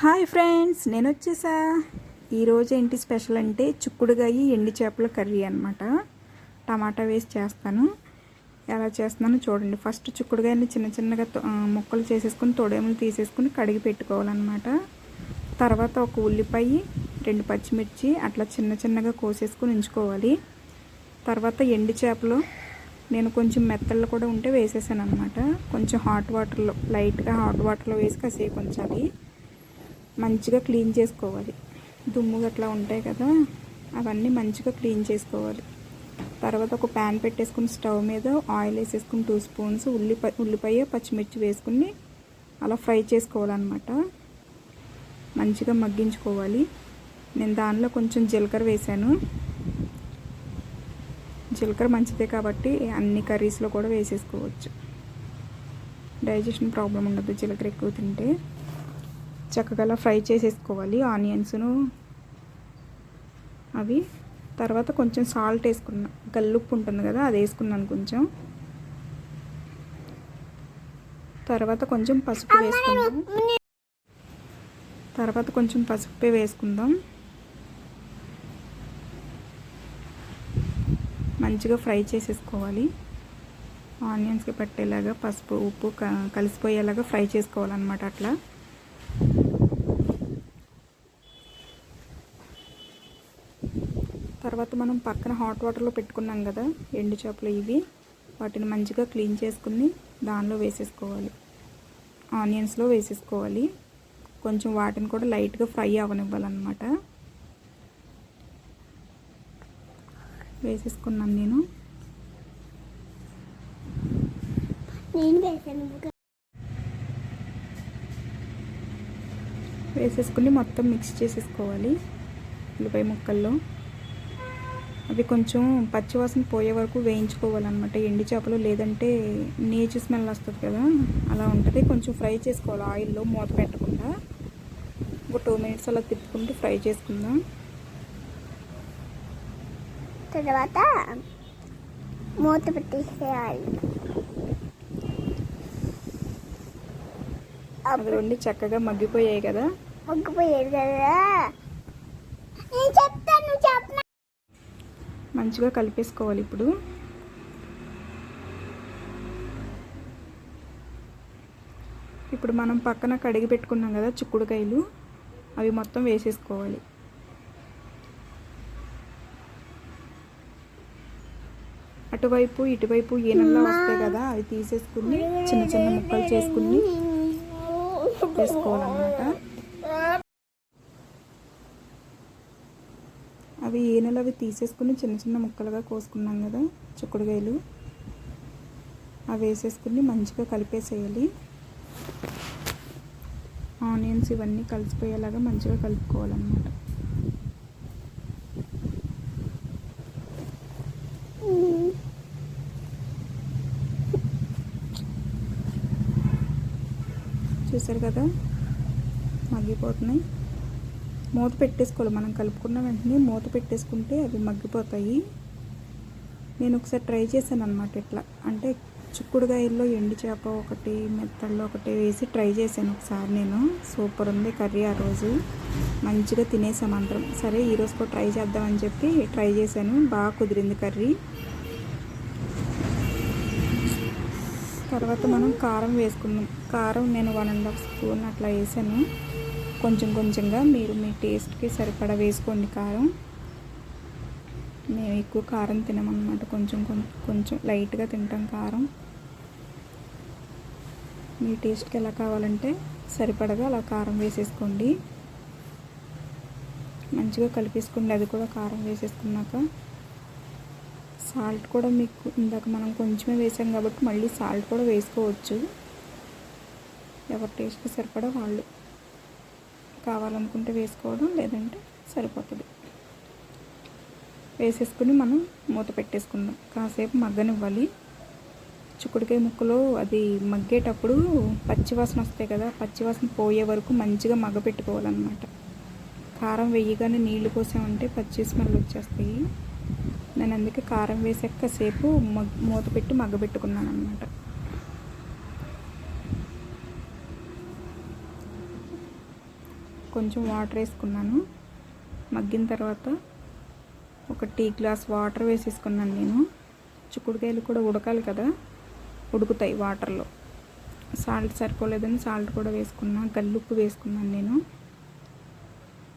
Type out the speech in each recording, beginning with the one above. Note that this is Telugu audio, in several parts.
హాయ్ ఫ్రెండ్స్, నేను వచ్చేసా. ఈరోజు ఏంటి స్పెషల్ అంటే చిక్కుడుగాయి ఎండి చేపల కర్రీ అనమాట. టమాటా వేసి చేస్తాను. ఎలా చేస్తున్నానో చూడండి. ఫస్ట్ చిక్కుడుగాయని చిన్న చిన్నగా ముక్కలు చేసేసుకుని తొడేములు తీసేసుకుని కడిగి పెట్టుకోవాలన్నమాట. తర్వాత ఒక ఉల్లిపాయ, 2 పచ్చిమిర్చి అట్లా చిన్న చిన్నగా కోసేసుకుని ఉంచుకోవాలి. తర్వాత ఎండి చేపలు నేను కొంచెం మెత్తళ్ళు కూడా ఉంటే వేసేసాను అనమాట. కొంచెం హాట్ వాటర్లో, లైట్గా హాట్ వాటర్లో వేసి కాసేపు ఉంచాలి. మంచిగా క్లీన్ చేసుకోవాలి. దుమ్ము గట్లా ఉంటాయి కదా, అవన్నీ మంచిగా క్లీన్ చేసుకోవాలి. తర్వాత ఒక ప్యాన్ పెట్టేసుకుని స్టవ్ మీద ఆయిల్ వేసేసుకుని 2 స్పూన్స్ ఉల్లిపాయ పచ్చిమిర్చి వేసుకుని అలా ఫ్రై చేసుకోవాలన్నమాట. మంచిగా మగ్గించుకోవాలి. నేను దానిలో కొంచెం జీలకర్ర వేసాను. జీలకర్ర మంచిదే కాబట్టి అన్ని కర్రీస్లో కూడా వేసేసుకోవచ్చు. డైజెషన్ ప్రాబ్లం ఉండదు జీలకర్ర ఎక్కువ తింటే. చక్కగా అలా ఫ్రై చేసేసుకోవాలి ఆనియన్స్ను అవి. తర్వాత కొంచెం సాల్ట్ వేసుకున్నా, గల్లుప్పు ఉంటుంది కదా, అది వేసుకున్నాను కొంచెం. తర్వాత కొంచెం పసుపు వేసుకుందాం. మంచిగా ఫ్రై చేసేసుకోవాలి. ఆనియన్స్కి పట్టేలాగా పసుపు ఉప్పు కలిసిపోయేలాగా ఫ్రై చేసుకోవాలన్నమాట. అట్లా తర్వాత మనం పక్కన హాట్ వాటర్లో పెట్టుకున్నాం కదా ఎండు చేపలు, ఇవి వాటిని మంచిగా క్లీన్ చేసుకుని దానిలో వేసేసుకోవాలి. ఆనియన్స్లో వేసేసుకోవాలి. కొంచెం వాటిని కూడా లైట్గా ఫ్రై అవ్వనివ్వాలన్నమాట. వేసేసుకున్నాను నేను. వేసేసుకుని మొత్తం మిక్స్ చేసేసుకోవాలి ఉల్లిపాయ ముక్కల్లో. అవి కొంచెం పచ్చివాసన పోయే వరకు వేయించుకోవాలన్నమాట ఎండి చేపలు, లేదంటే నీచు స్మెల్ వస్తుంది కదా, అలా ఉంటుంది. కొంచెం ఫ్రై చేసుకోవాలి ఆయిల్లో మూత పెట్టకుండా. ఒక 2 మినిట్స్ అలా తిప్పుకుంటూ ఫ్రై చేసుకుందాం. తర్వాత మూత పెట్టేసేయాలి. అది వండి చక్కగా మగ్గిపోయాయి కదా. మంచిగా కలిపేసుకోవాలి. ఇప్పుడు మనం పక్కన కడిగి పెట్టుకున్నాం కదా చిక్కుడుకాయలు, అవి మొత్తం వేసేసుకోవాలి. అటువైపు ఇటువైపు ఈనల్లా వస్తాయి కదా, అవి తీసేసుకుని చిన్న చిన్న ముక్కలు చేసుకుని వేసుకోవాలన్నమాట. అవి ఈనెలు అవి తీసేసుకుని చిన్న చిన్న ముక్కలుగా కోసుకున్నాం కదా చిక్కుడుకాయలు, అవి వేసేసుకుని మంచిగా కలిపేసేయాలి. ఆనియన్స్ ఇవన్నీ కలిసిపోయేలాగా మంచిగా కలుపుకోవాలన్నమాట. చూసారు కదా మగ్గిపోతున్నాయి. మూత పెట్టేసుకోవాలి. మనం కలుపుకున్న వెంటనే మూత పెట్టేసుకుంటే అవి మగ్గిపోతాయి. నేను ఒకసారి ట్రై చేశాను అన్నమాట. ఇట్లా అంటే చిక్కుడుకాయల్లో ఎండి చేప ఒకటి, మెత్తళ్ళు ఒకటి వేసి ట్రై చేశాను ఒకసారి నేను. సూపర్ ఉంది కర్రీ. ఆ రోజు మంచిగా తినేసాం అందరం. సరే ఈరోజు కూడా ట్రై చేద్దామని చెప్పి ట్రై చేశాను. బాగా కుదిరింది కర్రీ. తర్వాత మనం కారం వేసుకున్నాం. కారం నేను 1½ స్పూన్ అట్లా వేసాను. కొంచెం కొంచెంగా మీరు మీ టేస్ట్కి సరిపడా వేసుకోండి కారం. మేము ఎక్కువ కారం తినమన్నమాట, కొంచెం కొంచెం లైట్గా తింటాం కారం. మీ టేస్ట్కి ఎలా కావాలంటే సరిపడగా అలా కారం వేసేసుకోండి. మంచిగా కలిపేసుకోండి. అది కూడా కారం వేసేసుకున్నాక సాల్ట్ కూడా మీకు ఇందాక మనం కొంచెమే వేసాం కాబట్టి మళ్ళీ సాల్ట్ కూడా వేసుకోవచ్చు. ఎవరి టేస్ట్కి సరిపడా వాళ్ళు కావాలనుకుంటే వేసుకోవడం, లేదంటే సరిపోతుంది. వేసేసుకుని మనం మూత పెట్టేసుకుందాం. కాసేపు మగ్గనివ్వాలి. చిక్కుడుకాయ ముక్కలు అది మగ్గేటప్పుడు పచ్చివాసన వస్తాయి కదా, పచ్చివాసన పోయే వరకు మంచిగా మగ్గపెట్టుకోవాలన్నమాట. కారం వేయగానే నీళ్లు పోసామంటే పచ్చి స్మెల్ వచ్చేస్తాయి. నేను అందుకే కారం వేసాక కాసేపు మూత పెట్టి మగ్గబెట్టుకున్నాను అన్నమాట. కొంచెం వాటర్ వేసుకున్నాను. మగ్గిన తర్వాత ఒక టీ గ్లాస్ వాటర్ వేసేసుకున్నాను నేను. చిక్కుడుకాయలు కూడా ఉడకాలి కదా, ఉడుకుతాయి వాటర్లో. సాల్ట్ సరిపోలేదని సాల్ట్ కూడా వేసుకున్నా. గల్లుప్పు వేసుకున్నాను నేను.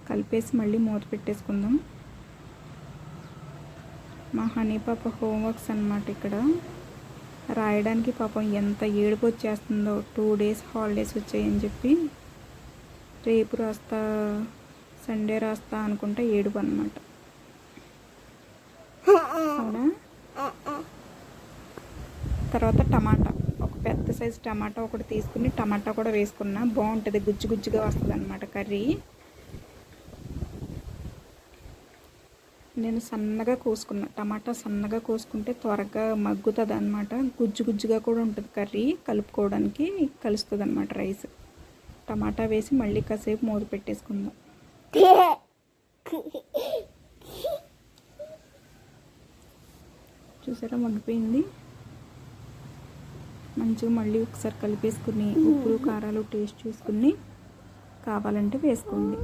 కలిపేసి మళ్ళీ మూత పెట్టేసుకుందాం. మా హనీ పాప హోంవర్క్స్ అన్నమాట. ఇక్కడ రాయడానికి పాపం ఎంత ఏడుపు వచ్చేస్తుందో. 2 days హాలిడేస్ వచ్చాయని చెప్పి రేపు రాస్తా, సండే రాస్తా అనుకుంటా ఏడుపు అన్నమాట. అవునా? తర్వాత టమాటా, ఒక పెద్ద సైజు టమాటా ఒకటి తీసుకుని టమాటా కూడా వేసుకున్నా. బాగుంటుంది, గుజ్జు గుజ్జుగా వస్తుంది అన్నమాట కర్రీ. నేను సన్నగా కోసుకున్నా. టమాటా సన్నగా కోసుకుంటే త్వరగా మగ్గుతుంది అన్నమాట. గుజ్జు గుజ్జుగా కూడా ఉంటుంది కర్రీ, కలుపుకోవడానికి కలుస్తుంది అన్నమాట రైస్. టమాటా వేసి మళ్ళీ కాసేపు మూత పెట్టేసుకుందాం. చూసారా, మగ్గిపోయింది మంచిగా. మళ్ళీ ఒకసారి కలిపేసుకుని ఉప్పులు కారాలు టేస్ట్ చూసుకుని కావాలంటే వేసుకోండి.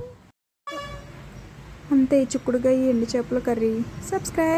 అంతే, చిక్కుడుకాయ ఎండు చేపల కర్రీ. సబ్స్క్రైబ్.